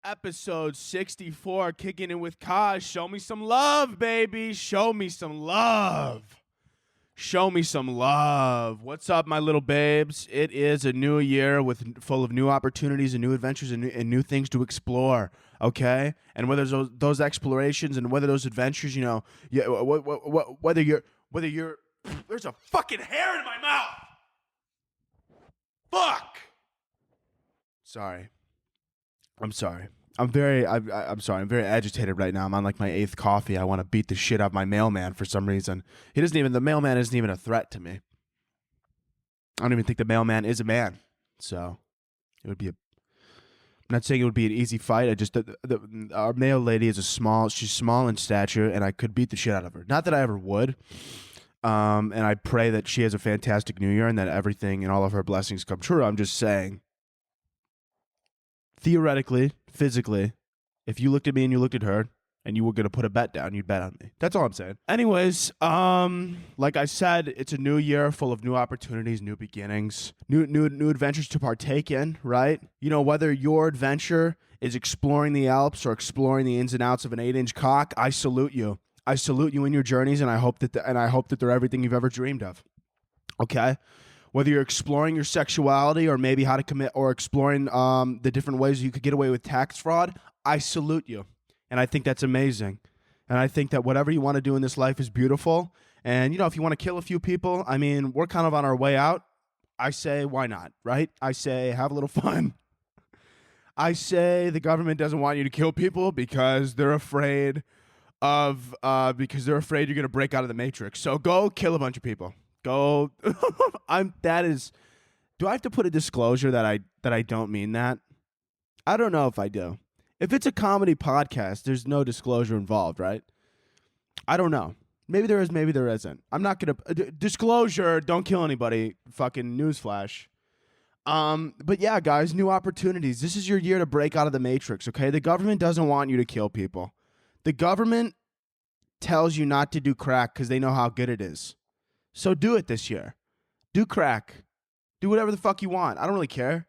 Episode 64, Kicking It with Kaz. Show me some love, baby. Show me some love. Show me some love. What's up, my little babes? It is a new year full of new opportunities and new adventures and new things to explore, okay? And whether those explorations and whether those adventures, whether you're, there's a fucking hair in my mouth. Fuck. Sorry. I'm sorry. I'm very agitated right now. I'm on like my 8th coffee. I want to beat the shit out of my mailman for some reason. The mailman isn't even a threat to me. I don't even think the mailman is a man. So it would be I'm not saying it would be an easy fight. Our mail lady is she's small in stature, and I could beat the shit out of her. Not that I ever would. And I pray that she has a fantastic new year and that everything and all of her blessings come true. I'm just saying, theoretically, physically, if you looked at me and you looked at her and you were going to put a bet down, you'd bet on me. That's all I'm saying. Anyways, like I said, it's a new year full of new opportunities, new beginnings, new adventures to partake in, right? You know, whether your adventure is exploring the Alps or exploring the ins and outs of an 8-inch cock, I salute you. I salute you in your journeys, and I hope that they're everything you've ever dreamed of. Okay? Whether you're exploring your sexuality or maybe how to commit or exploring the different ways you could get away with tax fraud, I salute you. And I think that's amazing. And I think that whatever you want to do in this life is beautiful. And, you know, if you want to kill a few people, I mean, we're kind of on our way out. I say, why not, right? I say, have a little fun. I say the government doesn't want you to kill people because they're afraid you're going to break out of the matrix. So go kill a bunch of people. Go. Do I have to put a disclosure that I don't mean that? I don't know if I do. If it's a comedy podcast, there's no disclosure involved, right? I don't know. Maybe there is, maybe there isn't. I'm not going to disclosure, don't kill anybody. Fucking newsflash. But yeah, guys, new opportunities. This is your year to break out of the matrix, okay? The government doesn't want you to kill people. The government tells you not to do crack because they know how good it is. So do it this year. Do crack. Do whatever the fuck you want. I don't really care.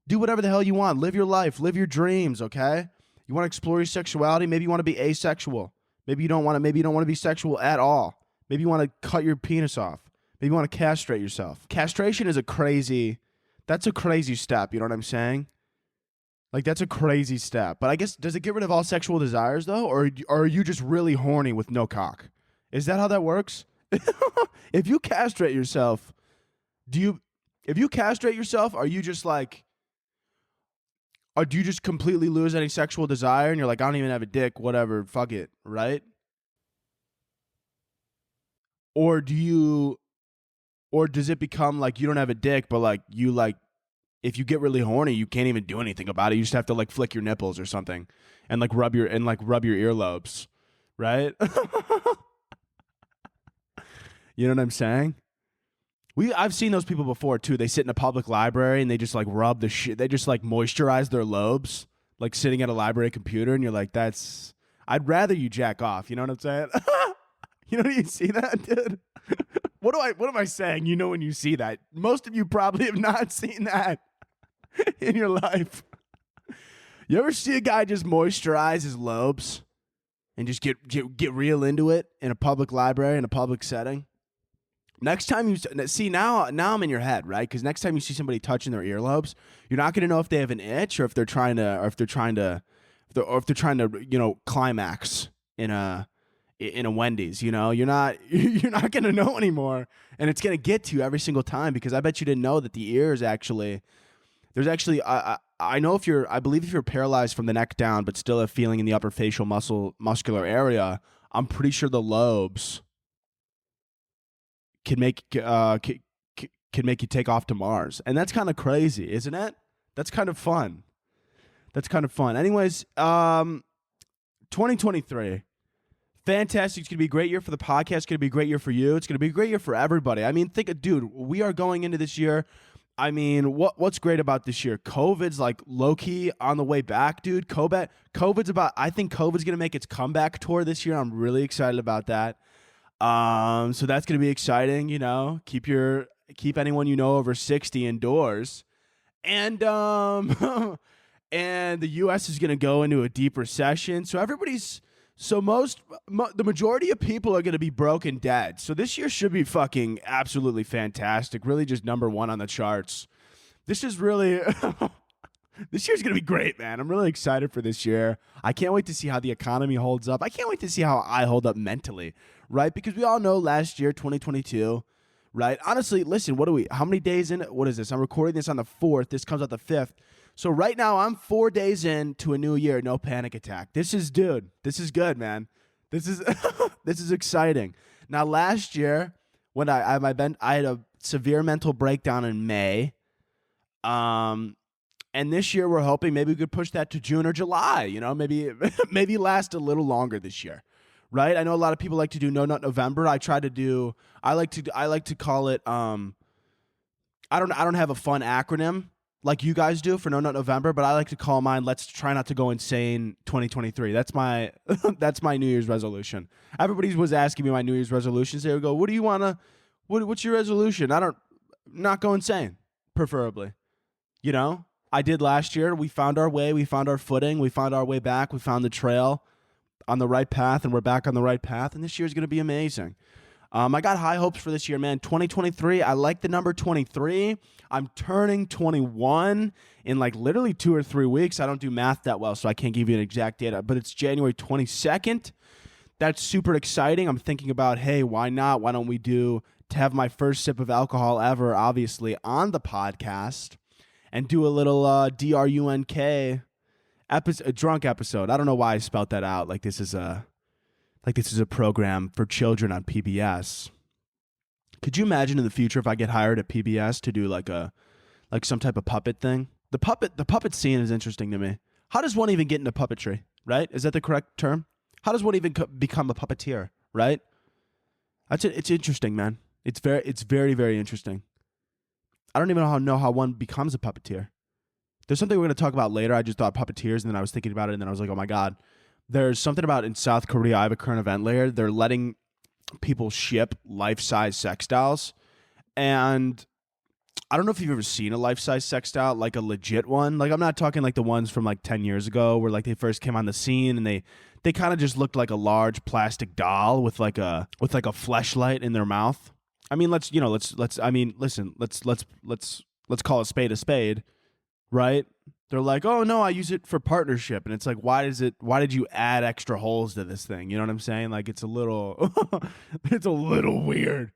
Do whatever the hell you want. Live your life. Live your dreams, okay? You want to explore your sexuality? Maybe you want to be asexual. Maybe you don't want to be sexual at all. Maybe you want to cut your penis off. Maybe you want to castrate yourself. Castration is that's a crazy step, you know what I'm saying? Like, that's a crazy step. But I guess, does it get rid of all sexual desires, though? Or are you just really horny with no cock? Is that how that works? If you castrate yourself, are you just like, or do you just completely lose any sexual desire and you're like, I don't even have a dick, whatever, fuck it, right? Or does it become like you don't have a dick, but like you like, if you get really horny, you can't even do anything about it. You just have to like flick your nipples or something and like rub your earlobes, right? You know what I'm saying? I've seen those people before too. They sit in a public library and they just like rub the shit. They just like moisturize their lobes, like sitting at a library computer. And you're like, I'd rather you jack off. You know what I'm saying? You see that, dude? What am I saying? You know when you see that. Most of you probably have not seen that in your life. You ever see a guy just moisturize his lobes and just get real into it in a public library, in a public setting? Next time you see, now I'm in your head, right? Because next time you see somebody touching their earlobes, you're not going to know if they have an itch or if they're trying to climax in a Wendy's. You know, you're not going to know anymore, and it's going to get to you every single time because I bet you didn't know that the ears actually. There's actually I believe if you're paralyzed from the neck down but still have feeling in the upper facial muscular area, I'm pretty sure the lobes can make you take off to Mars. And that's kind of crazy, isn't it? That's kind of fun. Anyways, 2023. Fantastic. It's going to be a great year for the podcast. It's going to be a great year for you. It's going to be a great year for everybody. I mean, dude, we are going into this year. I mean, what's great about this year? COVID's like low-key on the way back, dude. I think COVID's going to make its comeback tour this year. I'm really excited about that. So that's going to be exciting, you know. Keep anyone you know over 60 indoors. And and the U.S. is going to go into a deep recession. So the majority of people are going to be broke and dead. So this year should be fucking absolutely fantastic. Really just number one on the charts. This is really, this year's going to be great, man. I'm really excited for this year. I can't wait to see how the economy holds up. I can't wait to see how I hold up mentally, right? Because we all know last year, 2022, right? Honestly, listen, how many days in? What is this? I'm recording this on the 4th. This comes out the 5th. So right now I'm 4 days into a new year, no panic attack. This is good, man. This is this is exciting. Now last year when I had a severe mental breakdown in May. And this year we're hoping maybe we could push that to June or July, maybe last a little longer this year. Right? I know a lot of people like to do No Nut November. I like to call it I don't have a fun acronym like you guys do for No Nut November, but I like to call mine Let's Try Not to Go Insane 2023. That's my that's my New Year's resolution. Everybody was asking me my New Year's resolutions. They would go, what's your resolution? Not go insane, preferably. I did last year. We found our way, we found our footing, we found our way back, we found the trail on the right path, and we're back on the right path, and this year is going to be amazing. I got high hopes for this year, man. 2023, I like the number 23. I'm turning 21 in like literally 2 or 3 weeks. I don't do math that well, so I can't give you an exact data, but it's January 22nd. That's super exciting. I'm thinking about, hey, why not? Why don't we to have my first sip of alcohol ever, obviously, on the podcast and do a little drunk a drunk episode. I don't know why I spelled that out like this is a program for children on PBS. Could you imagine in the future if I get hired at PBS to do like some type of puppet thing? The puppet scene is interesting to me. How does one even get into puppetry, right? Is that the correct term? How does one even become a puppeteer, right? It's interesting, man. It's very, very interesting. I don't even know how one becomes a puppeteer. There's something we're going to talk about later. I just thought puppeteers, and then I was thinking about it, and then I was like, oh my God. There's something about in South Korea, I have a current event later, they're letting people ship life-size sex dolls. And I don't know if you've ever seen a life-size sex doll, like a legit one. Like I'm not talking like the ones from like 10 years ago where like they first came on the scene and they kind of just looked like a large plastic doll with like a fleshlight in their mouth. I mean, let's call a spade, right? They're like, oh no, I use it for partnership. And it's like, why did you add extra holes to this thing? You know what I'm saying? Like it's a little weird,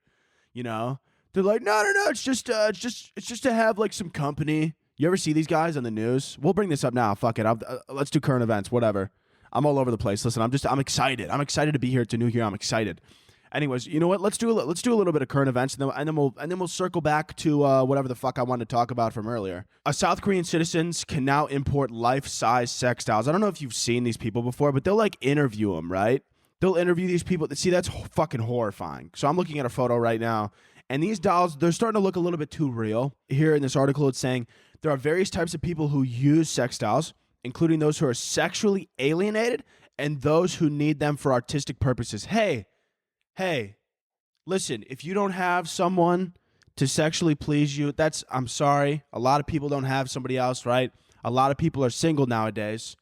They're like, no, it's just to have like some company. You ever see these guys on the news? We'll bring this up now. Fuck it. Let's do current events, whatever. I'm all over the place. Listen, I'm excited. I'm excited to be here. It's a new year. I'm excited. Anyways, you know what? Let's do a little bit of current events, and then we'll circle back to whatever the fuck I wanted to talk about from earlier. South Korean citizens can now import life-size sex dolls. I don't know if you've seen these people before, but they'll like interview them, right? They'll interview these people. See, that's fucking horrifying. So I'm looking at a photo right now, and these dolls, they're starting to look a little bit too real. Here in this article, it's saying there are various types of people who use sex dolls, including those who are sexually alienated and those who need them for artistic purposes. Hey, listen, if you don't have someone to sexually please you, I'm sorry. A lot of people don't have somebody else, right? A lot of people are single nowadays.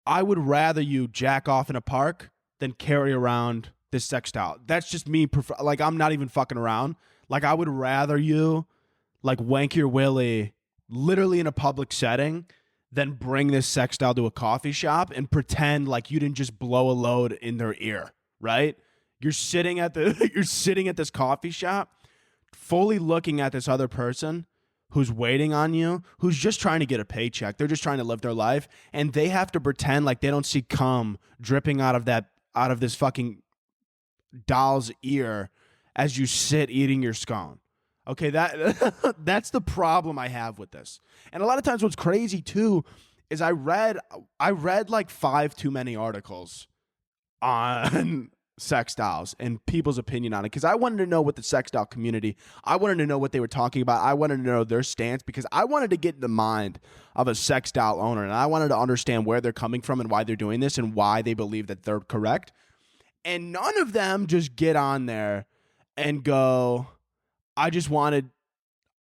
I would rather you jack off in a park than carry around this sex doll. That's just me. Like, I'm not even fucking around. Like, I would rather you, like, wank your willy literally in a public setting than bring this sex doll to a coffee shop and pretend like you didn't just blow a load in their ear, right? You're sitting at this coffee shop, fully looking at this other person who's waiting on you, who's just trying to get a paycheck. They're just trying to live their life, and they have to pretend like they don't see cum dripping out of this fucking doll's ear as you sit eating your scone. Okay, that's the problem I have with this. And a lot of times what's crazy too is I read like 5 too many articles on sex dolls and people's opinion on it, because I wanted to know what the sex doll community, I wanted to know what they were talking about. I wanted to know their stance, because I wanted to get in the mind of a sex doll owner, and I wanted to understand where they're coming from and why they're doing this and why they believe that they're correct. And none of them just get on there and go, I just wanted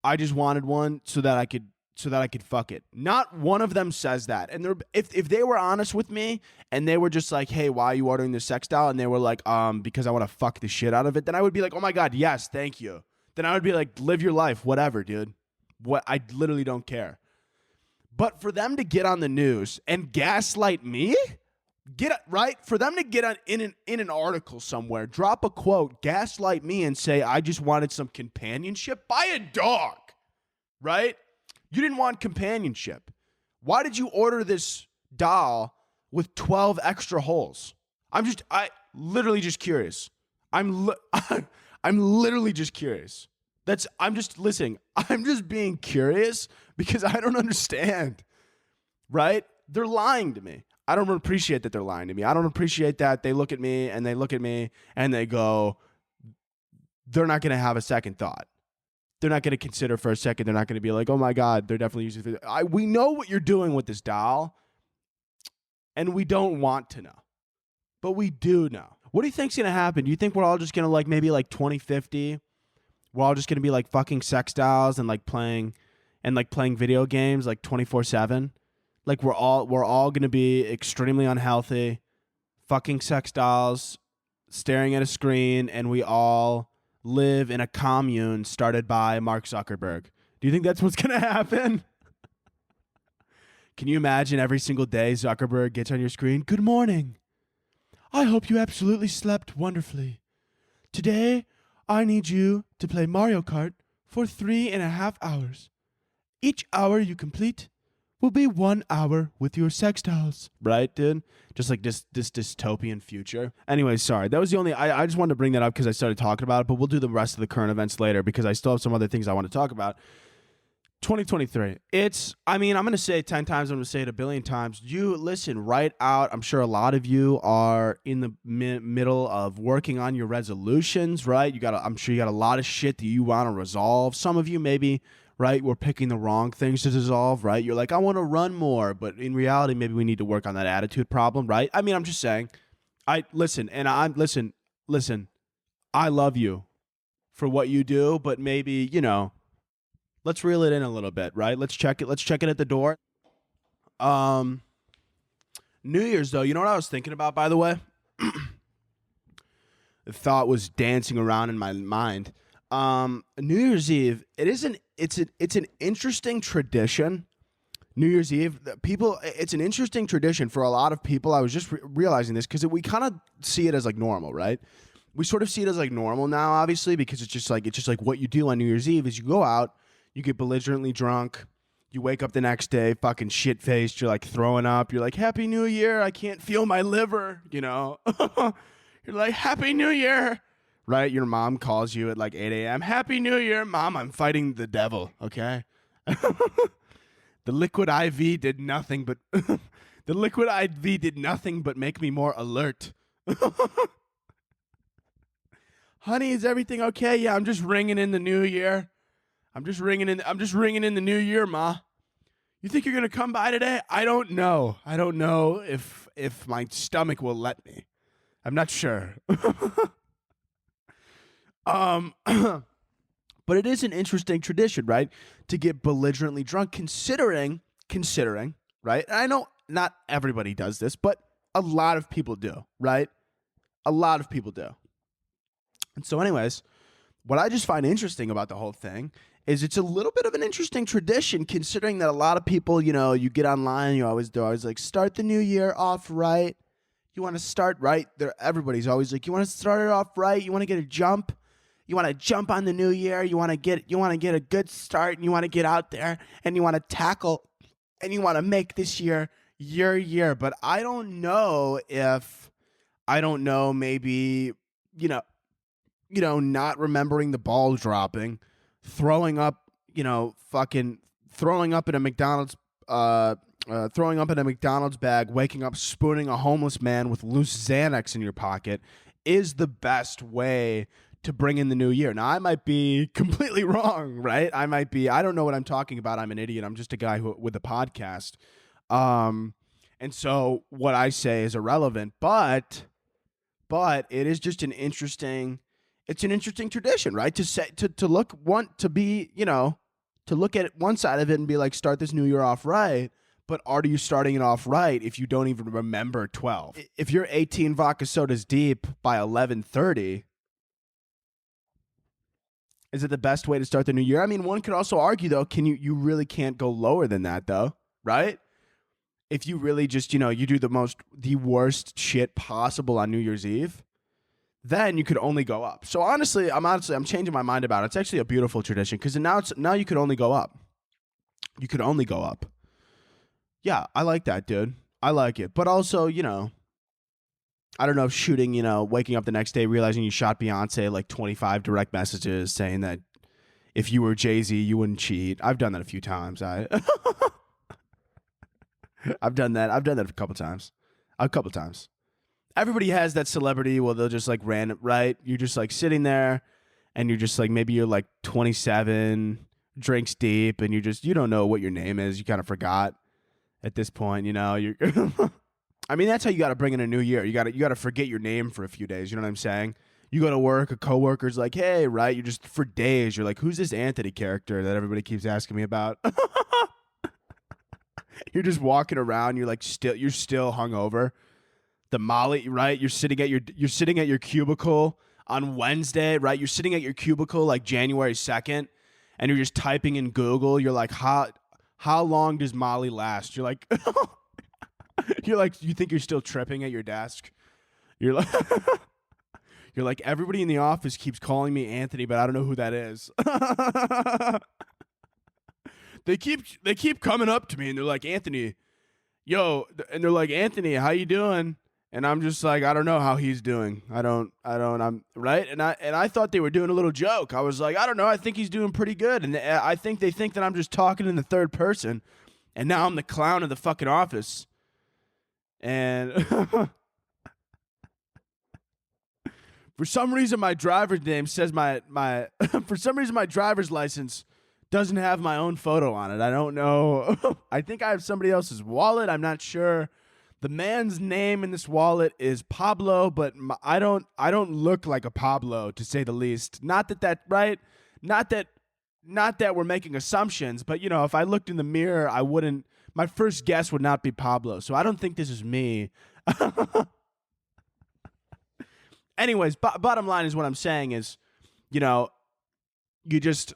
one so that I could so that I could fuck it. Not one of them says that. And if they were honest with me and they were just like, hey, why are you ordering this sex doll? And they were like, because I want to fuck the shit out of it. Then I would be like, oh my God, yes, thank you. Then I would be like, live your life, whatever, dude. What, I literally don't care. But for them to get on the news and gaslight me, for them to get on in an article somewhere, drop a quote, gaslight me and say, I just wanted some companionship, buy a dog, right? You didn't want companionship. Why did you order this doll with 12 extra holes? I'm literally just curious. I'm literally just curious. I'm just being curious because I don't understand, right? They're lying to me. I don't appreciate that they're lying to me. I don't appreciate that they look at me and they go, they're not going to have a second thought. They're not going to consider for a second. They're not going to be like, oh my God, they're definitely using it. We know what you're doing with this doll, and we don't want to know. But we do know. What do you think's going to happen? Do you think we're all just going to maybe 2050? We're all just going to be fucking sex dolls and playing video games 24/7? We're all going to be extremely unhealthy, fucking sex dolls, staring at a screen, and we all live in a commune started by Mark Zuckerberg. Do you think that's what's going to happen? Can you imagine every single day Zuckerberg gets on your screen? Good morning. I hope you absolutely slept wonderfully. Today, I need you to play Mario Kart for 3.5 hours. Each hour you complete will be 1 hour with your sex dolls. Right, dude? Just this dystopian future. Anyway, sorry. That was the only... I just wanted to bring that up because I started talking about it, but we'll do the rest of the current events later because I still have some other things I want to talk about. 2023. I'm going to say it 10 times. I'm going to say it a billion times. You listen right out. I'm sure a lot of you are in the middle of working on your resolutions, right? I'm sure you got a lot of shit that you want to resolve. Some of you maybe... right? We're picking the wrong things to dissolve, right? You're like, I want to run more, but in reality, maybe we need to work on that attitude problem, right? I'm just saying, listen, I love you for what you do, but maybe, let's reel it in a little bit, right? Let's check it at the door. New Year's though, you know what I was thinking about, by the way? The thought was dancing around in my mind. New Year's Eve, it's an interesting tradition. New Year's Eve, it's an interesting tradition for a lot of people. I was just realizing this because we kind of see it as normal, right? We sort of see it as normal now, obviously, because it's just what you do on New Year's Eve is you go out, you get belligerently drunk, you wake up the next day, fucking shit faced, you're throwing up, you're like, Happy New Year, I can't feel my liver, You're like, Happy New Year. Right? Your mom calls you at 8 a.m. Happy New Year, Mom. I'm fighting the devil, okay? The liquid IV did nothing but make me more alert. Honey, is everything okay? Yeah, I'm just ringing in the new year. I'm just ringing in the new year, Ma. You think you're going to come by today? I don't know. I don't know if my stomach will let me. I'm not sure. But it is an interesting tradition, right? To get belligerently drunk, considering, right? And I know not everybody does this, but a lot of people do, right? A lot of people do. And so anyways, what I just find interesting about the whole thing is it's a little bit of an interesting tradition, considering that a lot of people, you get online, you always start the new year off right. You want to start right. Everybody's always like, you want to start it off right. You want to get a jump. You want to jump on the new year. You want to get a good start, and you want to get out there, and you want to tackle, and you want to make this year your year. But I don't know, maybe, not remembering the ball dropping, throwing up in a McDonald's bag, waking up, spooning a homeless man with loose Xanax in your pocket is the best way to bring in the new year. Now, I might be completely wrong, right? I don't know what I'm talking about. I'm an idiot. I'm just a guy with a podcast. And so what I say is irrelevant, but it is just an interesting tradition, right? To to look at one side of it and be like, start this new year off right. But are you starting it off right if you don't even remember 12? If you're 18 vodka sodas deep by 11:30, is it the best way to start the new year? I mean, one could also argue, though, you really can't go lower than that, though, right? If you really just, you do the worst shit possible on New Year's Eve, then you could only go up. So honestly, I'm changing my mind about it. It's actually a beautiful tradition because now you could only go up. You could only go up. Yeah, I like that, dude. I like it. But also, I don't know if shooting, waking up the next day, realizing you shot Beyonce like 25 direct messages saying that if you were Jay-Z, you wouldn't cheat. I've done that a few times. I've done that. I've done that a couple times. Everybody has that celebrity where they'll just like random, right? You're just like sitting there and you're just like, maybe you're like 27, drinks deep, and you don't know what your name is. You kind of forgot at this point, you're I mean, that's how you got to bring in a new year. You got to forget your name for a few days. You know what I'm saying? You go to work, a coworker's like, "Hey," right? You're just for days. You're like, "Who's this Anthony character that everybody keeps asking me about?" You're just walking around. You're still hungover. The Molly, right? You're sitting at your cubicle on Wednesday, right? You're sitting at your cubicle like January 2nd, and you're just typing in Google. You're like, how long does Molly last? You're like, you think you're still tripping at your desk. You're like, everybody in the office keeps calling me Anthony, but I don't know who that is. They keep coming up to me and they're like, Anthony, yo, and they're like, Anthony, how you doing? And I'm just like, I don't know how he's doing. I'm right. And I thought they were doing a little joke. I was like, I don't know. I think he's doing pretty good. And I think they think that I'm just talking in the third person. And now I'm the clown of the fucking office. And for some reason, my driver's name says for some reason, my driver's license doesn't have my own photo on it. I don't know. I think I have somebody else's wallet. I'm not sure. The man's name in this wallet is Pablo, but I don't look like a Pablo, to say the least. Not that right? Not that we're making assumptions, but if I looked in the mirror, I wouldn't. My first guess would not be Pablo, so I don't think this is me. Anyways, bottom line is what I'm saying is, you just.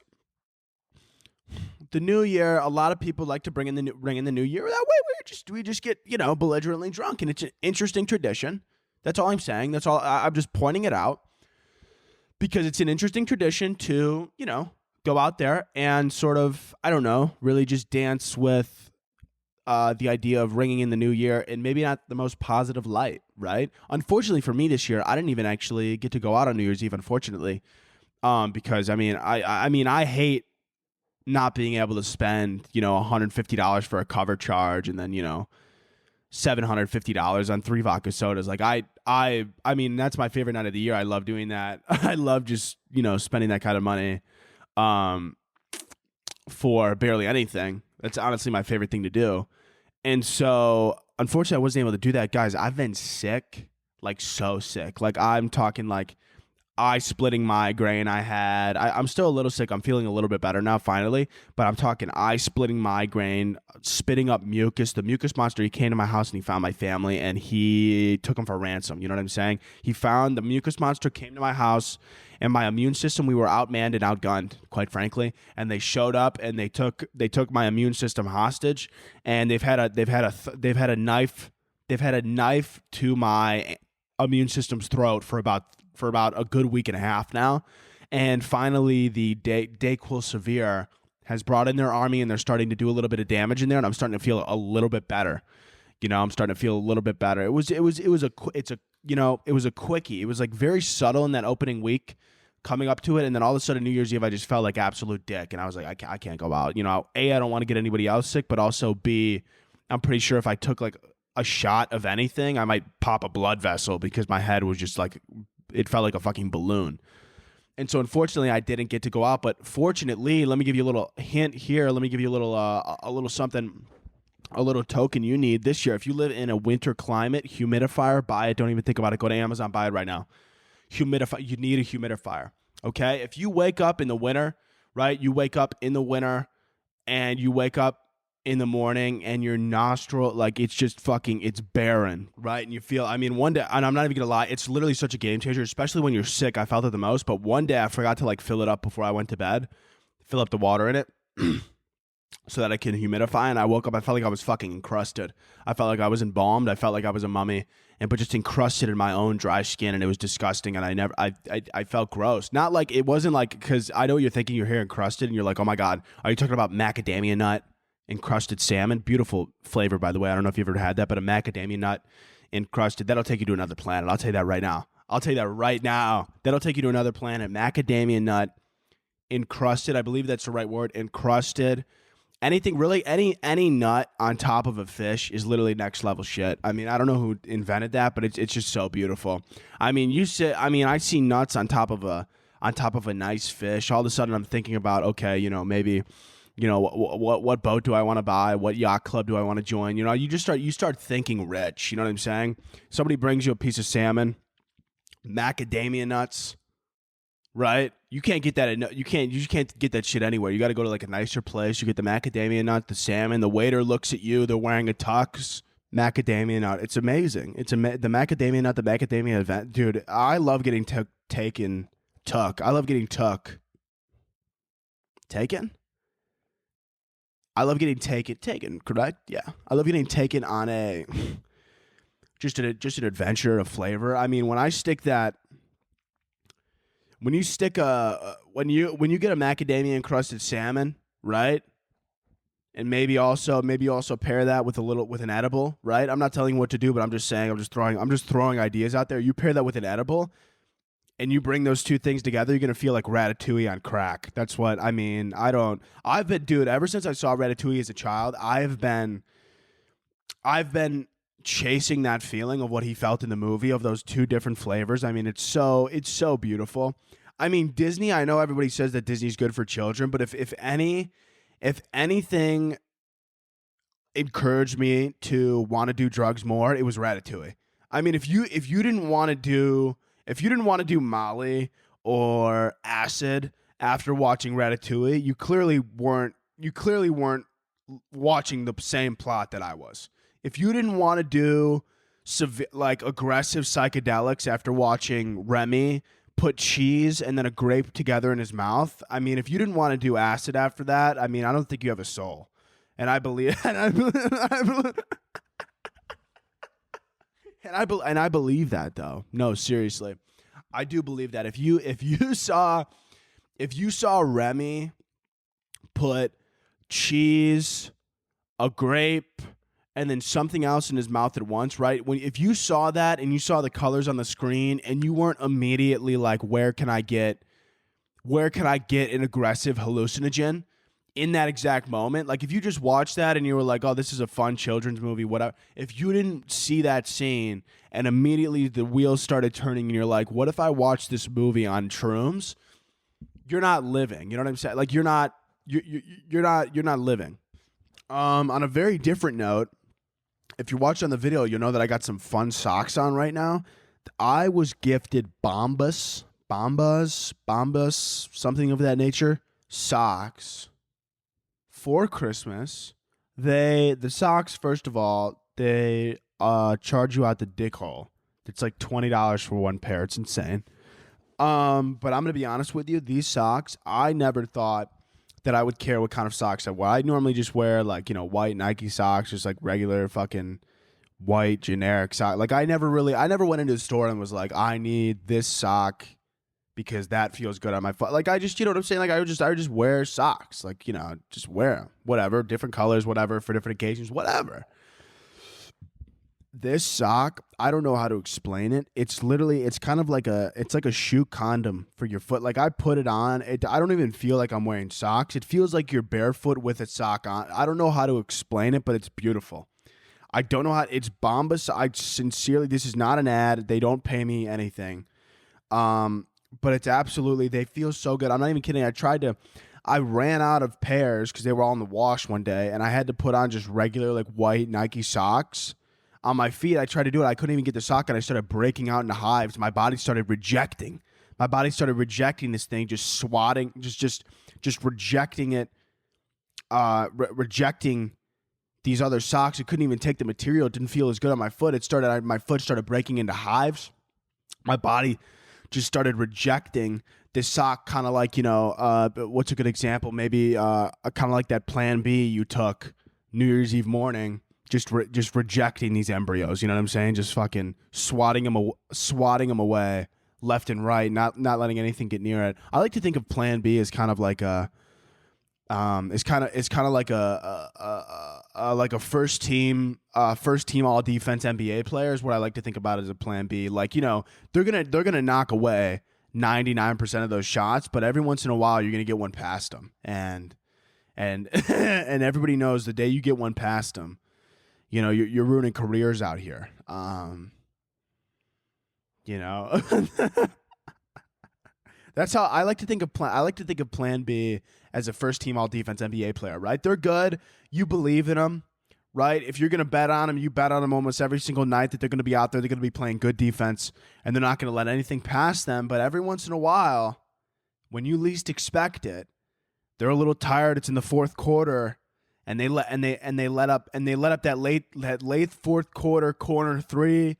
The new year, a lot of people like to bring in the new year. That way we just get, belligerently drunk, and it's an interesting tradition. That's all I'm saying. That's all. I'm just pointing it out because it's an interesting tradition to, go out there and sort of, I don't know, really just dance with the idea of ringing in the new year in maybe not the most positive light, right? Unfortunately for me this year, I didn't even actually get to go out on New Year's Eve, unfortunately, because I hate not being able to spend, $150 for a cover charge and then, $750 on 3 vodka sodas. Like I mean, that's my favorite night of the year. I love doing that. I love just, spending that kind of money for barely anything. That's honestly my favorite thing to do. And so, unfortunately, I wasn't able to do that. Guys, I've been sick, like so sick. Like I'm talking like eye-splitting migraine I had. I'm still a little sick. I'm feeling a little bit better now, finally. But I'm talking eye-splitting migraine, spitting up mucus. The mucus monster, he came to my house and he found my family and he took them for ransom. You know what I'm saying? The mucus monster came to my house and my immune system, we were outmanned and outgunned, quite frankly. And they showed up and they took my immune system hostage. And they've had a knife to my immune system's throat for about a good week and a half now. And finally, the Dayquil Severe has brought in their army and they're starting to do a little bit of damage in there. And I'm starting to feel a little bit better. I'm starting to feel a little bit better. It was a quickie. It was like very subtle in that opening week coming up to it. And then all of a sudden, New Year's Eve, I just felt like absolute dick. And I was like, I can't go out. A, I don't want to get anybody else sick, but also B, I'm pretty sure if I took like a shot of anything, I might pop a blood vessel because my head was just like, it felt like a fucking balloon. And so unfortunately I didn't get to go out, but fortunately, let me give you a little hint here. Let me give you a little something, a little token you need this year. If you live in a winter climate, humidifier, buy it. Don't even think about it. Go to Amazon, buy it right now. You need a humidifier. Okay. If you wake up in the winter, right? You wake up in the winter and you wake up in the morning and your nostril, like it's just fucking, it's barren, right? And you feel, I mean, one day, and I'm not even gonna lie, it's literally such a game changer, especially when you're sick. I felt it the most, but one day I forgot to like fill it up before I went to bed, fill up the water in it so that I can humidify. And I woke up, I felt like I was fucking encrusted. I felt like I was embalmed. I felt like I was a mummy, but just encrusted in my own dry skin, and it was disgusting. And I felt gross. Not like, it wasn't like, because I know what you're thinking, your hair encrusted, and you're like, oh my God, are you talking about macadamia nut encrusted salmon? Beautiful flavor, by the way. I don't know if you've ever had that, but a macadamia nut encrusted, that'll take you to another planet. I'll tell you that right now. That'll take you to another planet. Macadamia nut encrusted. I believe that's the right word. Encrusted. Anything really, any nut on top of a fish is literally next level shit. I mean, I don't know who invented that, but it's just so beautiful. I mean, I see nuts on top of a nice fish. All of a sudden, I'm thinking about, okay, you know, maybe, you know, what boat do I want to buy? What yacht club do I want to join? You know, you start thinking rich. You know what I'm saying? Somebody brings you a piece of salmon, macadamia nuts, right? You can't get that. You can't get that shit anywhere. You got to go to like a nicer place. You get the macadamia nut, the salmon. The waiter looks at you. They're wearing a tux. Macadamia nut. It's amazing. The macadamia nut, the macadamia event, dude. I love getting taken. I love getting taken. I love getting taken, correct? Yeah. I love getting taken on just an adventure of flavor. I mean, when you get a macadamia encrusted salmon, right? And maybe also pair that with an edible, right? I'm not telling you what to do, but I'm just throwing ideas out there. You pair that with an edible, and you bring those two things together, you're going to feel like Ratatouille on crack. That's what, I mean, dude, ever since I saw Ratatouille as a child, I've been chasing that feeling of what he felt in the movie, of those two different flavors. I mean, it's so beautiful. I mean, Disney, I know everybody says that Disney's good for children, but if anything encouraged me to want to do drugs more, it was Ratatouille. I mean, if you didn't want to do Molly or acid after watching Ratatouille, you clearly weren't watching the same plot that I was. If you didn't want to do aggressive psychedelics after watching Remy put cheese and then a grape together in his mouth, I mean, if you didn't want to do acid after that, I mean, I don't think you have a soul. And I believe And I believe that, though. No, seriously, I do believe that if you saw Remy put cheese, a grape, and then something else in his mouth at once, right? If you saw that and you saw the colors on the screen and you weren't immediately like, where can I get an aggressive hallucinogen in that exact moment? Like, if you just watched that and you were like, oh, this is a fun children's movie, whatever. If you didn't see that scene and immediately the wheels started turning and you're like, what if I watched this movie on shrooms? You're not living. You know what I'm saying? Like, you're not living. On a very different note, if you watched on the video, you'll know that I got some fun socks on right now. I was gifted Bombas, something of that nature, socks for Christmas. The socks, first of all, they charge you out the dick hole. It's like $20 for one pair. It's insane. But I'm gonna be honest with you. These socks, I never thought that I would care what kind of socks I wear. I normally just wear like, you know, white Nike socks, just like regular fucking white generic sock. Like I never went into the store and was like, I need this sock because that feels good on my foot. Like I just, you know what I'm saying? Like I would just wear socks. Like, you know, just wear them. Whatever, different colors, whatever, for different occasions, whatever. This sock, I don't know how to explain it. It's kind of like a shoe condom for your foot. Like I put it on, I don't even feel like I'm wearing socks. It feels like you're barefoot with a sock on. I don't know how to explain it, but it's beautiful. I don't know how, it's Bombas. This is not an ad. They don't pay me anything. But it's absolutely, they feel so good. I'm not even kidding. I ran out of pairs because they were all in the wash one day, and I had to put on just regular like white Nike socks on my feet. I tried to do it. I couldn't even get the sock, and I started breaking out into hives. My body started rejecting this thing, just swatting, just rejecting it rejecting these other socks. It couldn't even take the material. It didn't feel as good on my foot. My foot started breaking into hives. My body just started rejecting this sock, kind of like, what's a good example? Maybe kind of like that Plan B you took New Year's Eve morning, just rejecting these embryos. You know what I'm saying? Just fucking swatting them away left and right, not letting anything get near it. I like to think of Plan B as kind of like a it's kind of like a first team all defense NBA player is what I like to think about as a Plan B. Like, they're gonna knock away 99% of those shots, but every once in a while you're gonna get one past them, and and everybody knows the day you get one past them, you're ruining careers out here. That's how I like to think of Plan B as a first team all defense NBA player, right? They're good. You believe in them, right? If you're going to bet on them, you bet on them almost every single night that they're going to be out there. They're going to be playing good defense, and they're not going to let anything pass them. But every once in a while, when you least expect it, they're a little tired. It's in the fourth quarter, and they let up that late fourth quarter corner three.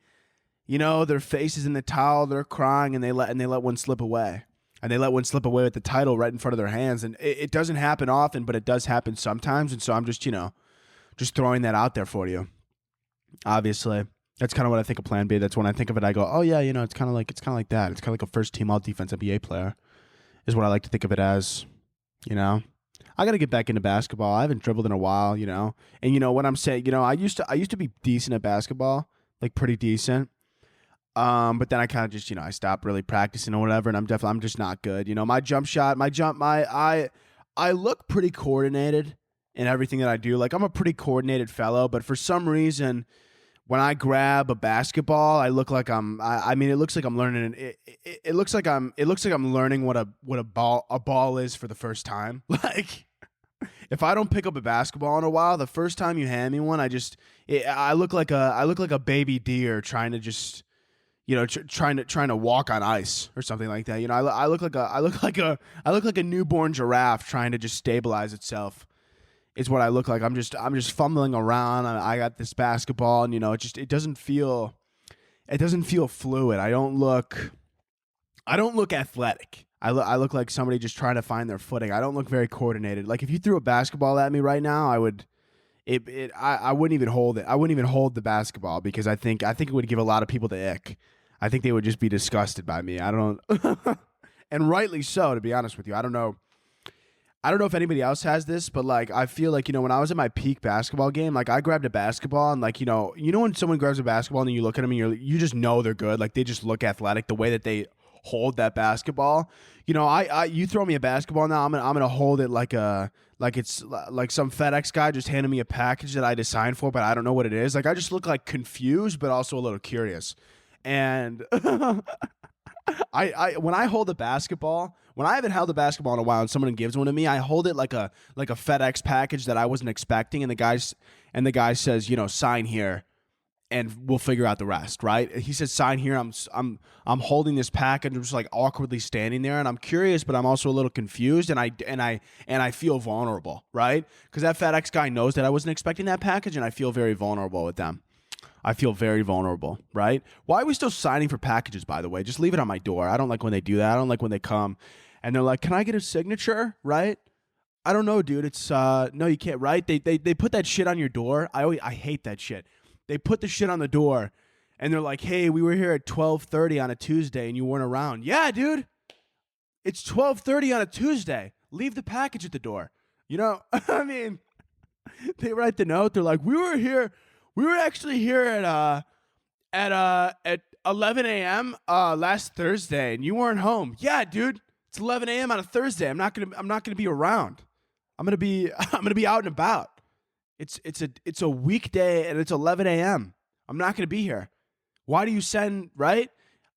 Their faces in the towel, they're crying, and they let one slip away. And they let one slip away with the title right in front of their hands. And it doesn't happen often, but it does happen sometimes. And so I'm just, just throwing that out there for you. Obviously, that's kind of what I think of Plan B. That's when I think of it, I go, oh yeah, it's kind of like that. It's kind of like a first team all defense NBA player is what I like to think of it as. I got to get back into basketball. I haven't dribbled in a while, And what I'm saying, I used to be decent at basketball, like pretty decent. But then I kind of just, I stopped really practicing or whatever, and I'm just not good. My jump shot, I look pretty coordinated in everything that I do. Like, I'm a pretty coordinated fellow, but for some reason, when I grab a basketball, I look like it looks like I'm learning. It looks like I'm learning what a ball is for the first time. Like, if I don't pick up a basketball in a while, the first time you hand me one, I look like a baby deer trying to just, trying to walk on ice or something like that. I look like a newborn giraffe trying to just stabilize itself. Is what I look like. I'm just fumbling around. I got this basketball, and it doesn't feel fluid. I don't look athletic. I look like somebody just trying to find their footing. I don't look very coordinated. Like, if you threw a basketball at me right now, I wouldn't even hold it. I wouldn't even hold the basketball because I think it would give a lot of people the ick. I think they would just be disgusted by me. I don't and rightly so, to be honest with you. I don't know if anybody else has this, but like, I feel like, when I was at my peak basketball game, like, I grabbed a basketball and like, when someone grabs a basketball and you look at them and you just know they're good. Like, they just look athletic, the way that they hold that basketball. You throw me a basketball now, I'm gonna hold it like it's like some FedEx guy just handed me a package that I had to sign for, but I don't know what it is. Like, I just look like confused, but also a little curious. And when I hold a basketball, when I haven't held a basketball in a while and someone gives one to me, I hold it like a FedEx package that I wasn't expecting, and the guy says, sign here and we'll figure out the rest, right? He says sign here. I'm holding this package. I'm just like awkwardly standing there, and I'm curious, but I'm also a little confused, and I feel vulnerable, right? Because that FedEx guy knows that I wasn't expecting that package, and I feel very vulnerable with them. I feel very vulnerable, right? Why are we still signing for packages, by the way? Just leave it on my door. I don't like when they do that. I don't like when they come and they're like, can I get a signature, right? I don't know, dude. It's, no, you can't, right? They put that shit on your door. I hate that shit. They put the shit on the door and they're like, hey, we were here at 12:30 on a Tuesday and you weren't around. Yeah, dude. It's 12:30 on a Tuesday. Leave the package at the door. I mean, they write the note. They're like, we were actually here at 11 a.m. Last Thursday, and you weren't home. Yeah, dude, it's 11 a.m. on a Thursday. I'm not gonna be around. I'm gonna be out and about. It's a weekday and it's 11 a.m. I'm not gonna be here. Why do you send? Right?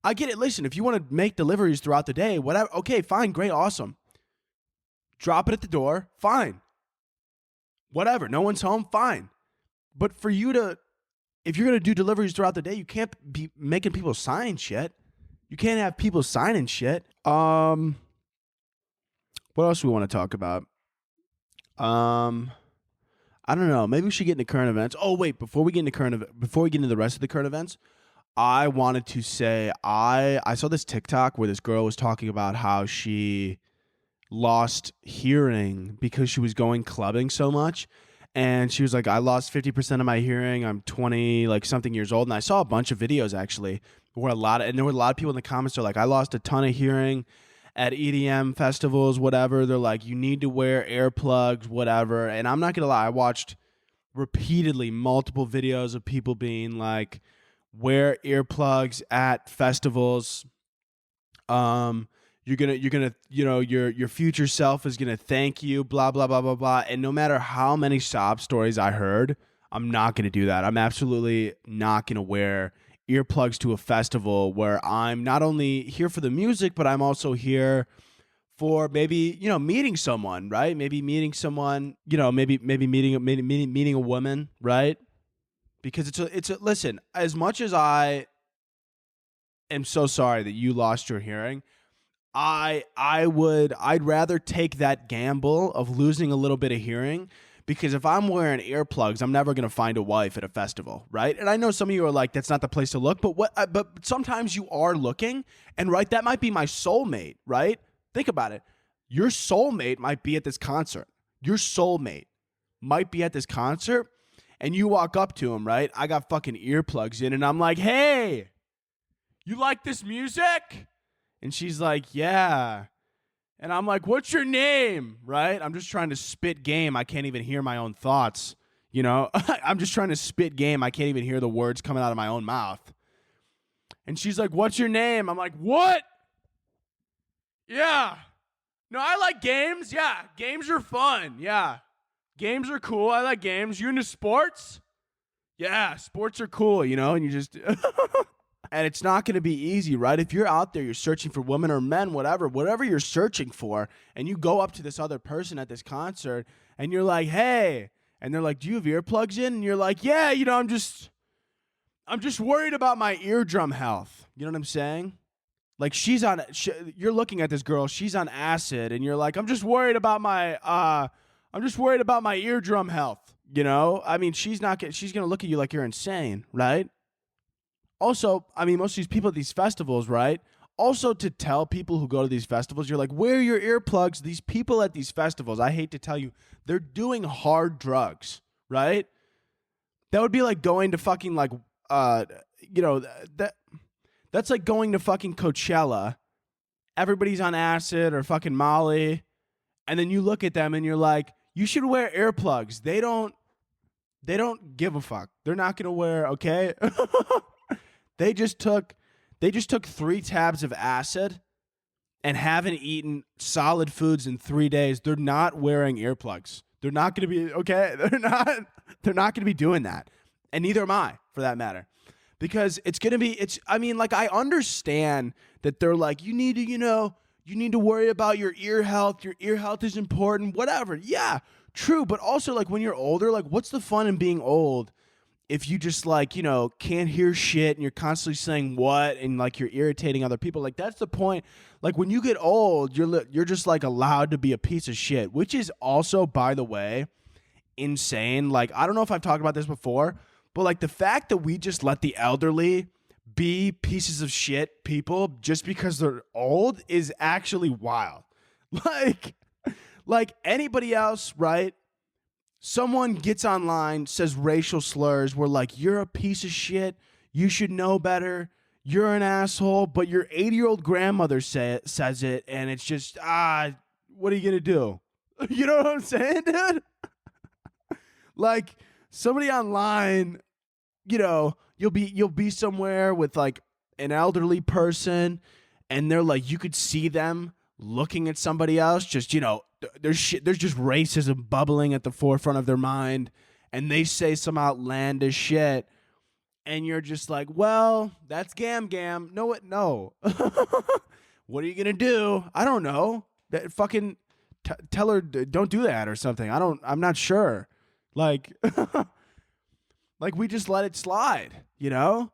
I get it. Listen, if you want to make deliveries throughout the day, whatever. Okay, fine, great, awesome. Drop it at the door. Fine. Whatever. No one's home. Fine. But for you to, if you're going to do deliveries throughout the day, you can't be making people sign shit. You can't have people signing shit. What else do we want to talk about? I don't know. Maybe we should get into current events. Oh wait, before we get into the rest of the current events, I wanted to say I saw this TikTok where this girl was talking about how she lost hearing because she was going clubbing so much. And she was like, I lost 50% of my hearing. I'm 20, like something years old. And I saw a bunch of videos actually where there were a lot of people in the comments are like, I lost a ton of hearing at EDM festivals, whatever. They're like, you need to wear earplugs, whatever. And I'm not going to lie. I watched repeatedly multiple videos of people being like, wear earplugs at festivals. You're gonna, your future self is gonna thank you, blah, blah, blah, blah, blah. And no matter how many sob stories I heard, I'm not gonna do that. I'm absolutely not gonna wear earplugs to a festival where I'm not only here for the music, but I'm also here for maybe, meeting someone, right? Maybe meeting someone, maybe meeting a woman, right? Because listen, as much as I am so sorry that you lost your hearing, I'd rather take that gamble of losing a little bit of hearing, because if I'm wearing earplugs, I'm never going to find a wife at a festival, right? And I know some of you are like, that's not the place to look, but sometimes you are looking, and right, that might be my soulmate, right? Think about it. Your soulmate might be at this concert. Your soulmate might be at this concert, and you walk up to him, right? I got fucking earplugs in, and I'm like, hey, you like this music? And she's like, yeah. And I'm like, what's your name? Right? I'm just trying to spit game. I can't even hear my own thoughts. I'm just trying to spit game. I can't even hear the words coming out of my own mouth. And she's like, what's your name? I'm like, what? Yeah. No, I like games. Yeah. Games are fun. Yeah. Games are cool. I like games. You into sports? Yeah. Sports are cool, and you just... And it's not going to be easy, right? If you're out there, you're searching for women or men, whatever you're searching for, and you go up to this other person at this concert, and you're like, hey, and they're like, do you have earplugs in? And you're like, yeah, I'm just worried about my eardrum health. You know what I'm saying? Like you're looking at this girl, she's on acid, and you're like, I'm just worried about my eardrum health. I mean, she's going to look at you like you're insane, right? Also, I mean, most of these people at these festivals, right? Also, to tell people who go to these festivals, you're like, wear your earplugs. These people at these festivals, I hate to tell you, they're doing hard drugs, right? That would be like going to fucking that's like going to fucking Coachella. Everybody's on acid or fucking Molly. And then you look at them and you're like, you should wear earplugs. They don't give a fuck. They're not going to wear, okay? They just took 3 tabs of acid and haven't eaten solid foods in 3 days. They're not wearing earplugs. They're not going to be, okay? They're not going to be doing that. And neither am I, for that matter. Because I understand that they're like, you need to worry about your ear health. Your ear health is important, whatever. Yeah, true. But also, like, when you're older, like, what's the fun in being old if you just, like, can't hear shit and you're constantly saying what and, like, you're irritating other people? Like, that's the point. Like, when you get old, you're just, like, allowed to be a piece of shit, which is also, by the way, insane. Like, I don't know if I've talked about this before, but, like, the fact that we just let the elderly be pieces of shit people just because they're old is actually wild. Like anybody else, right? Someone gets online, says racial slurs. We're like, you're a piece of shit. You should know better. You're an asshole. But your 80-year-old grandmother says it, and it's just, what are you going to do? You know what I'm saying, dude? Like, somebody online, you'll be somewhere with, like, an elderly person, and they're like, you could see them looking at somebody else, just, there's just racism bubbling at the forefront of their mind, and they say some outlandish shit, and you're just like, well, that's gam. No. What are you gonna do? I don't know. That fucking tell her don't do that or something. I'm not sure. Like, like, we just let it slide. The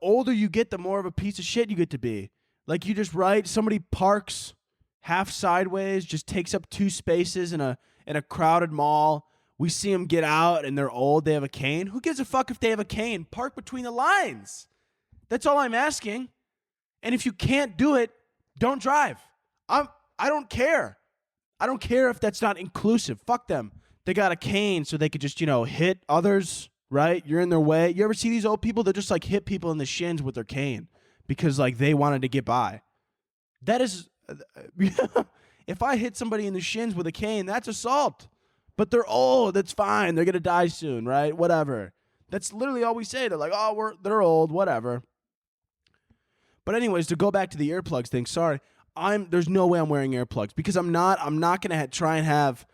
older you get, the more of a piece of shit you get to be. Like, you just somebody parks half sideways, just takes up 2 spaces in in a crowded mall. We see them get out and they're old. They have a cane. Who gives a fuck if they have a cane? Park between the lines. That's all I'm asking. And if you can't do it, don't drive. I don't care. I don't care if that's not inclusive. Fuck them. They got a cane so they could just, hit others, right? You're in their way. You ever see these old people that just like hit people in the shins with their cane because like they wanted to get by? That is, if I hit somebody in the shins with a cane, that's assault. But they're old. That's fine. They're going to die soon, right? Whatever. That's literally all we say. They're like, they're old, whatever. But anyways, to go back to the earplugs thing, sorry. There's no way I'm wearing earplugs because I'm not going to try and have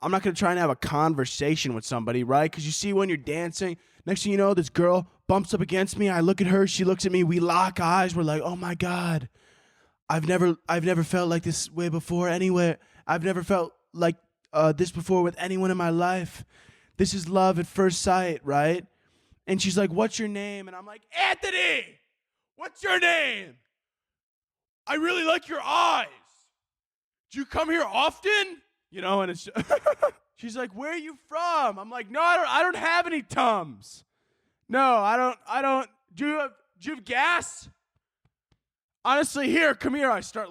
a conversation with somebody, right? Because you see when you're dancing, next thing you know, this girl bumps up against me. I look at her. She looks at me. We lock eyes. We're like, oh my God. I've never felt like this way before anywhere. I've never felt like this before with anyone in my life. This is love at first sight, right? And she's like, what's your name? And I'm like, Anthony, what's your name? I really like your eyes. Do you come here often? And it's she's like, where are you from? I'm like, no, I don't have any Tums. No, I don't. Do you have gas? Honestly, here, come here. I start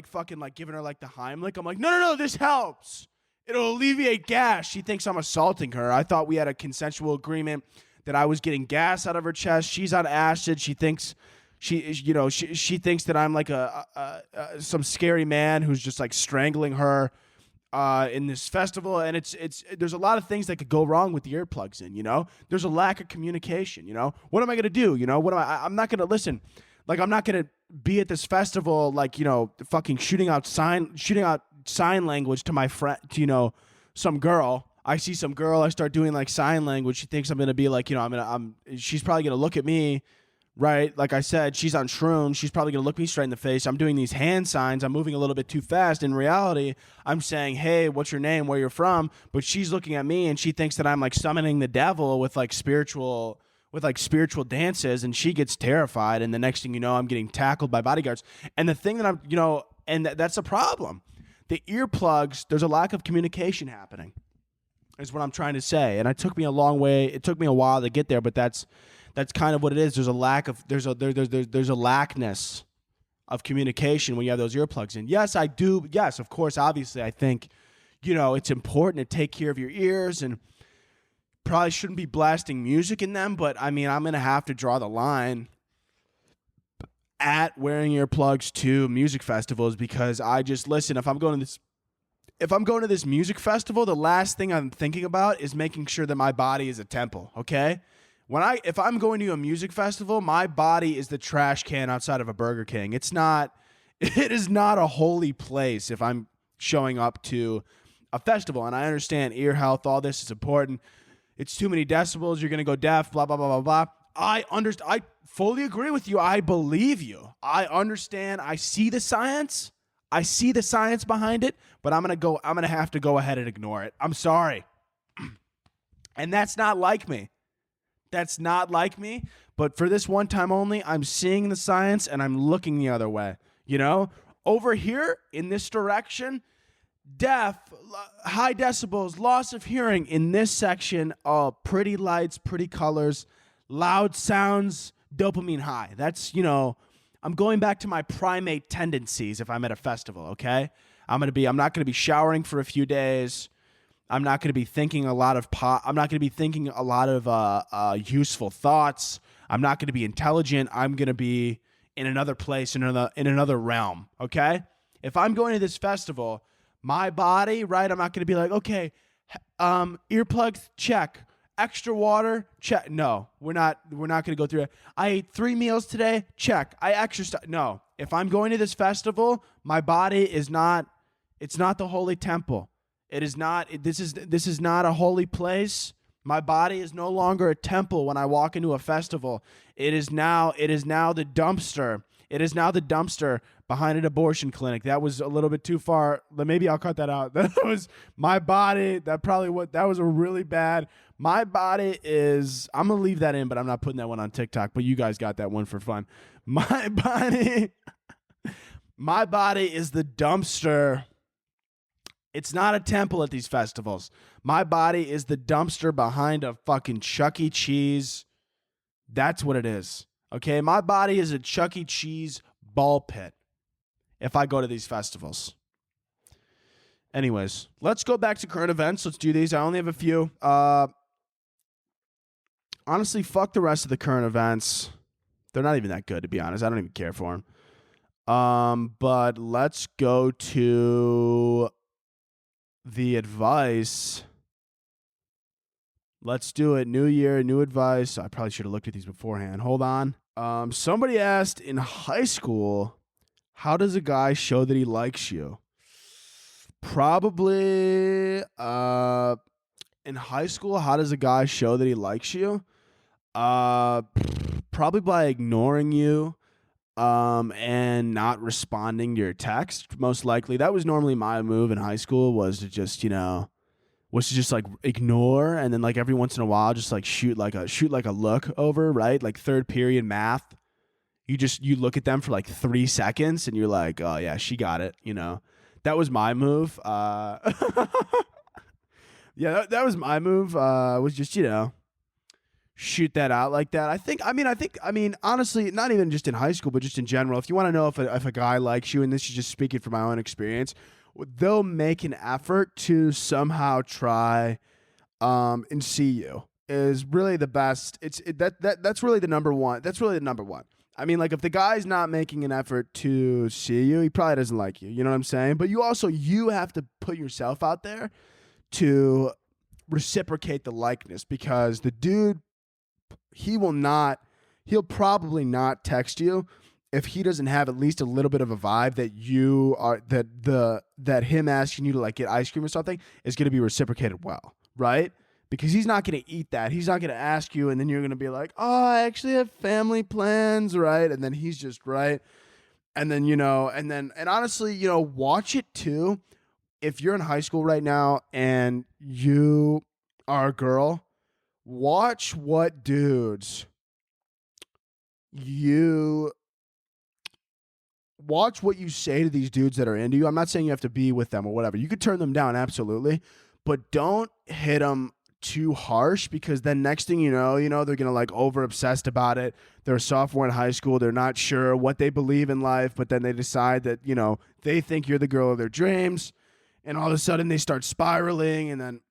fucking like giving her like the Heimlich. I'm like, no, this helps. It'll alleviate gas. She thinks I'm assaulting her. I thought we had a consensual agreement that I was getting gas out of her chest. She's on acid. She thinks she thinks that I'm like some scary man who's just like strangling her in this festival. And it's there's a lot of things that could go wrong with the earplugs in. There's a lack of communication. What am I gonna do? I'm not gonna listen. Like, I'm not going to be at this festival, like, fucking shooting out sign language to my friend, to, some girl. I see some girl, I start doing like sign language. She thinks I'm going to be like, she's probably going to look at me, right? Like I said, she's on shrooms. She's probably going to look me straight in the face. I'm doing these hand signs. I'm moving a little bit too fast. In reality, I'm saying, hey, what's your name? Where you're from? But she's looking at me and she thinks that I'm like summoning the devil with like spiritual dances, and she gets terrified, and the next thing you know, I'm getting tackled by bodyguards. And the thing that that's a problem. The earplugs, there's a lack of communication happening, is what I'm trying to say. And it took me a long way. It took me a while to get there, but that's kind of what it is. There's a lackness of communication when you have those earplugs in. Yes, I do. Yes, of course, obviously, I think, it's important to take care of your ears, and probably shouldn't be blasting music in them, but I mean, I'm going to have to draw the line at wearing earplugs to music festivals because I just listen. If I'm going to this music festival, the last thing I'm thinking about is making sure that my body is a temple. Okay. If I'm going to a music festival, my body is the trash can outside of a Burger King. It is not a holy place if I'm showing up to a festival. And I understand ear health, all this is important. It's too many decibels. You're going to go deaf, blah, blah, blah, blah, blah. I fully agree with you. I believe you. I understand. I see the science. I see the science behind it, but I'm going to have to go ahead and ignore it. I'm sorry. And that's not like me. That's not like me. But for this one time only, I'm seeing the science and I'm looking the other way. Over here in this direction, deaf, high decibels, loss of hearing. In this section, pretty lights, pretty colors, loud sounds, dopamine high. That's, I'm going back to my primate tendencies if I'm at a festival, okay? I'm not going to be showering for a few days. I'm not going to be thinking a lot of useful thoughts. I'm not going to be intelligent. I'm going to be in another place, in another realm, okay? If I'm going to this festival, my body, right? I'm not going to be like, okay, earplugs, check. Extra water, check. No, we're not going to go through it. I ate 3 meals today, check. I exercised. No, if I'm going to this festival, my body it's not the holy temple. It is not. This is not a holy place. My body is no longer a temple when I walk into a festival. It is now the dumpster. It is now the dumpster behind an abortion clinic. That was a little bit too far. Maybe I'll cut that out. That was my body. That was a really bad. My body is, I'm going to leave that in, but I'm not putting that one on TikTok, but you guys got that one for fun. My body is the dumpster. It's not a temple at these festivals. My body is the dumpster behind a fucking Chuck E. Cheese. That's what it is. Okay? My body is a Chuck E. Cheese ball pit if I go to these festivals. Anyways, let's go back to current events. Let's do these. I only have a few. Honestly, fuck the rest of the current events. They're not even that good, to be honest. I don't even care for them. But let's go to the advice. Let's do it. New year, new advice. I probably should have looked at these beforehand. Hold on. Somebody asked in high school, how does a guy show that he likes you? Probably in high school, how does a guy show that he likes you? Probably by ignoring you and not responding to your text. Most likely. That was normally my move in high school, was to just, like ignore, and then like every once in a while just like shoot like a look over, right? Like third period math. You look at them for like 3 seconds and you're like, oh yeah, she got it, That was my move. Yeah, that was my move. Was just, shoot that out like that. I mean, honestly, not even just in high school, but just in general. If you want to know if a guy likes you, and this is just speaking from my own experience, they'll make an effort to somehow try and see you. Is really the best. That's really the number one. That's really the number one. I mean, like, if the guy's not making an effort to see you, he probably doesn't like you. You know what I'm saying? But you have to put yourself out there to reciprocate the likeness, because the dude, he'll probably not text you if he doesn't have at least a little bit of a vibe that you are, that him asking you to like get ice cream or something is going to be reciprocated well, right? Because he's not going to eat that. He's not going to ask you, and then you're going to be like, oh, I actually have family plans, right? And then he's just, right? And then, and honestly, watch it too. If you're in high school right now and you are a girl, watch what dudes watch what you say to these dudes that are into you. I'm not saying you have to be with them or whatever. You could turn them down, absolutely. But don't hit them too harsh, because then next thing you know, they're going to like over obsessed about it. They're a sophomore in high school. They're not sure what they believe in life, but then they decide that, they think you're the girl of their dreams. And all of a sudden they start spiraling. And then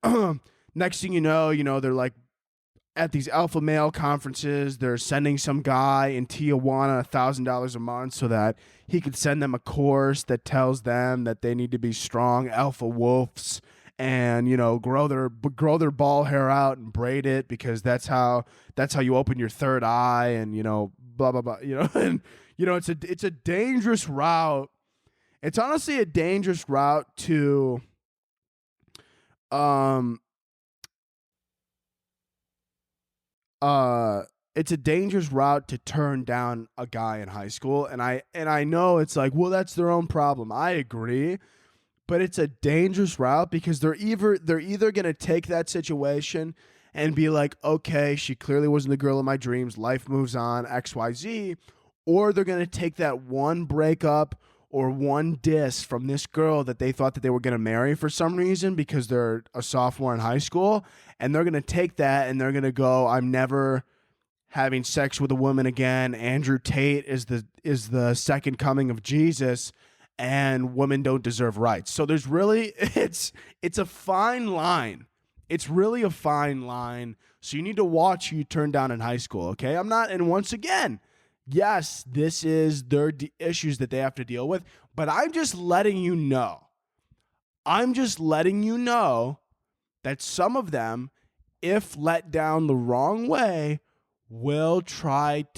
next thing you know, they're like at these alpha male conferences. They're sending some guy in Tijuana $1,000 a month so that he could send them a course that tells them that they need to be strong alpha wolves and, grow their ball hair out and braid it, because that's how you open your third eye, and, blah, blah, blah, and, it's a dangerous route. It's honestly a dangerous route to, it's a dangerous route to turn down a guy in high school. And I know it's like, well, that's their own problem. I agree. But it's a dangerous route, because they're either going to take that situation and be like, okay, she clearly wasn't the girl of my dreams, life moves on, XYZ, or they're going to take that one breakup or one diss from this girl that they thought that they were going to marry for some reason because they're a sophomore in high school, and they're going to take that and they're going to go, I'm never having sex with a woman again. Andrew Tate is the second coming of Jesus, and women don't deserve rights. So there's really, it's a fine line. It's really a fine line. So you need to watch who you turn down in high school, okay? And once again, yes, this is their issues that they have to deal with, but I'm just letting you know. That some of them, if let down the wrong way, will start a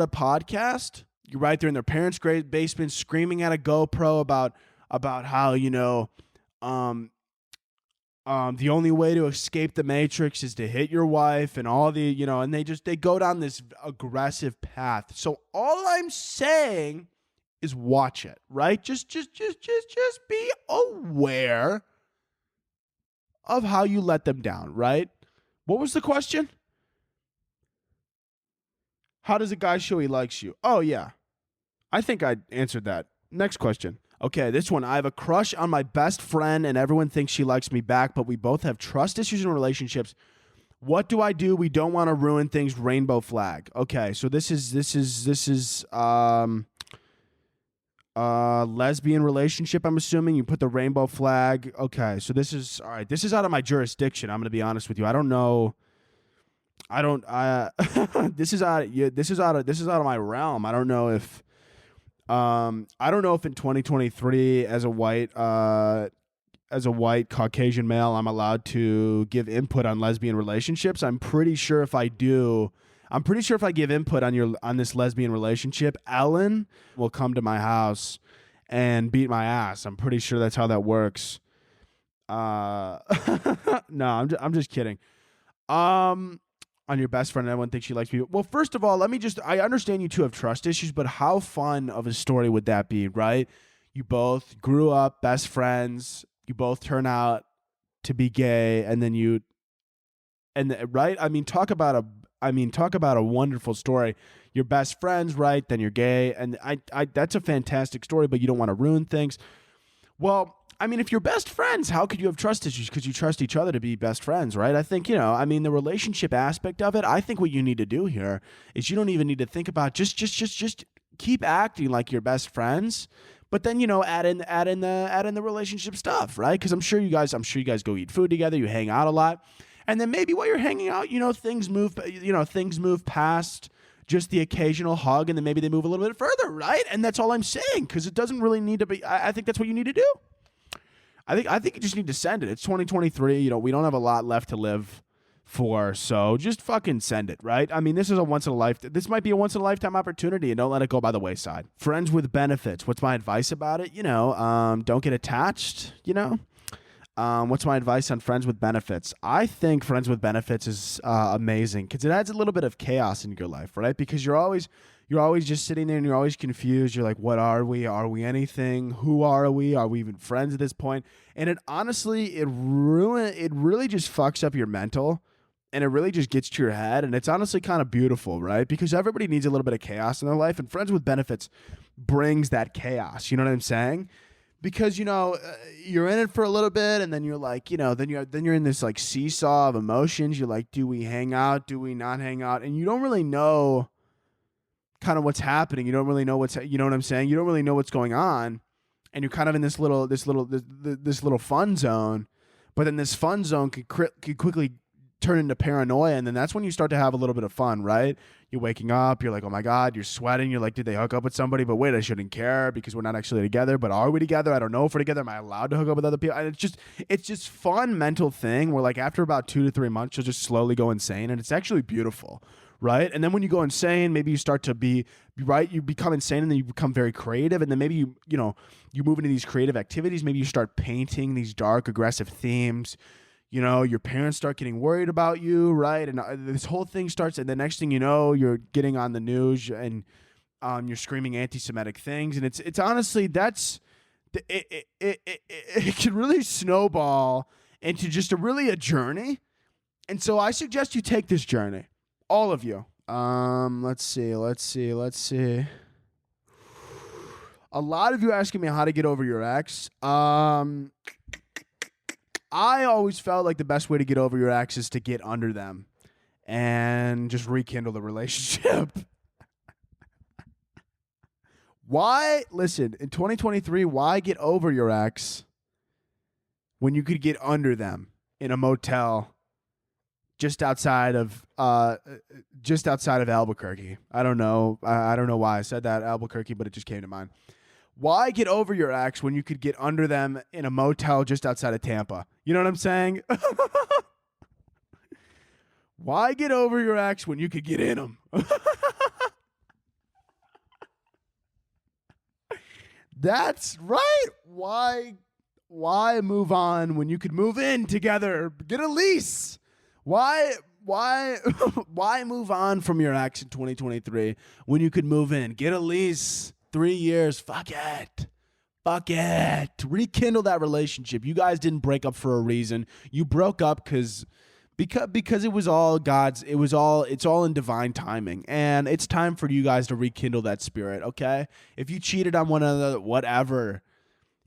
podcast. You're right there in their parents' basement screaming at a GoPro about how, the only way to escape the Matrix is to hit your wife, and all the, and they go down this aggressive path. So all I'm saying is watch it, right? Just be aware of how you let them down, right? What was the question? How does a guy show he likes you? Oh, yeah. I think I answered that. Next question. Okay, this one. I have a crush on my best friend and everyone thinks she likes me back, but we both have trust issues in relationships. What do I do? We don't want to ruin things. Rainbow flag. Okay, so this is lesbian relationship, I'm assuming. You put the rainbow flag. Okay, so this is all right. This is out of my jurisdiction. I'm going to be honest with you. I don't know. This is out of my realm. I don't know if in 2023 as a white Caucasian male, I'm allowed to give input on lesbian relationships. I'm pretty sure if I give input on this lesbian relationship, Ellen will come to my house and beat my ass. I'm pretty sure that's how that works. No, I'm just kidding. On your best friend, everyone thinks she likes me. Well, first of all, I understand you two have trust issues, but how fun of a story would that be, right? You both grew up best friends. You both turn out to be gay, and then right? I mean, talk about a wonderful story. You're best friends, right? Then you're gay, and that's a fantastic story, but you don't want to ruin things. Well, I mean, if you're best friends, how could you have trust issues? Because you trust each other to be best friends, right? I think, the relationship aspect of it, I think what you need to do here is you don't even need to think about just keep acting like you're best friends, but then, add in the relationship stuff, right? Because I'm sure you guys go eat food together, you hang out a lot. And then maybe while you're hanging out, things move past just the occasional hug, and then maybe they move a little bit further, right? And that's all I'm saying, because it doesn't really need to be. I think that's what you need to do. I think you just need to send it. It's 2023. We don't have a lot left to live for, so just fucking send it, right? I mean, this might be a once in a lifetime opportunity, and don't let it go by the wayside. Friends with benefits. What's my advice about it? Don't get attached. What's my advice on friends with benefits? I think friends with benefits is amazing because it adds a little bit of chaos in your life, right? Because you're always just sitting there and you're always confused. You're like, what are we? Are we anything? Who are we? Are we even friends at this point? And it honestly, it really just fucks up your mental, and it really just gets to your head. And it's honestly kind of beautiful, right? Because everybody needs a little bit of chaos in their life, and friends with benefits brings that chaos. You know what I'm saying? Because, you're in it for a little bit, and then you're like, then you're in this like seesaw of emotions. You're like, do we hang out? Do we not hang out? And you don't really know kind of what's happening. You don't really know you know what I'm saying? You don't really know what's going on, and you're kind of in this little fun zone. But then this fun zone could quickly turn into paranoia, and then that's when you start to have a little bit of fun, right? You're waking up, you're like, oh my God, you're sweating, you're like, did they hook up with somebody? But wait, I shouldn't care because we're not actually together, but are we together? I don't know if we're together. Am I allowed to hook up with other people? And it's just fun mental thing where like after about 2 to 3 months, you'll just slowly go insane, and it's actually beautiful, right? And then when you go insane, maybe you start to be right, you become insane, and then you become very creative, and then maybe you move into these creative activities. Maybe you start painting these dark, aggressive themes. Your parents start getting worried about you, right? And this whole thing starts, and the next thing you know, you're getting on the news, and you're screaming anti-Semitic things, and it's honestly it can really snowball into just a journey. And so I suggest you take this journey, all of you. Let's see. A lot of you asking me how to get over your ex. I always felt like the best way to get over your ex is to get under them and just rekindle the relationship. Listen, in 2023, why get over your ex when you could get under them in a motel just outside of Albuquerque? I don't know. I don't know why I said that, Albuquerque, but it just came to mind. Why get over your ex when you could get under them in a motel just outside of Tampa? You know what I'm saying? Why get over your ex when you could get in them? That's right. Why move on when you could move in together? Get a lease. Why move on from your ex in 2023 when you could move in? Get a lease. 3 years, fuck it. Rekindle that relationship. You guys didn't break up for a reason. You broke up because it was all God's. It's all in divine timing, and it's time for you guys to rekindle that spirit. Okay, if you cheated on one another, whatever.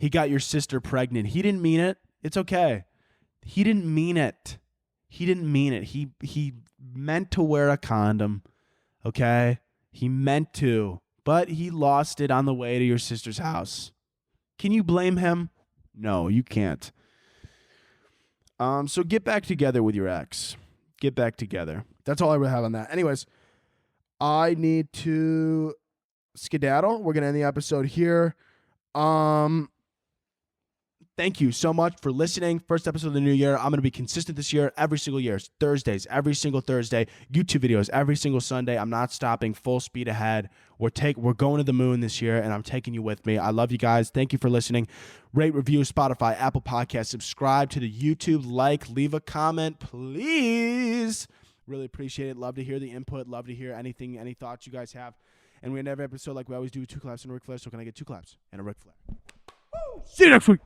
He got your sister pregnant. He didn't mean it. It's okay. He didn't mean it. He didn't mean it. He meant to wear a condom, okay? He meant to, but he lost it on the way to your sister's house. Can you blame him? No, you can't. So get back together with your ex. Get back together. That's all I really have on that. Anyways, I need to skedaddle. We're going to end the episode here. Thank you so much for listening. First episode of the new year. I'm going to be consistent this year every single year. Thursdays, every single Thursday. YouTube videos every single Sunday. I'm not stopping. Full speed ahead. We're going to the moon this year, and I'm taking you with me. I love you guys. Thank you for listening. Rate, review, Spotify, Apple Podcasts. Subscribe to the YouTube. Leave a comment, please. Really appreciate it. Love to hear the input. Love to hear anything, any thoughts you guys have. And we end every episode like we always do, 2 claps and a Ric Flair. So can I get 2 claps and a Ric Flair? Woo! See you next week.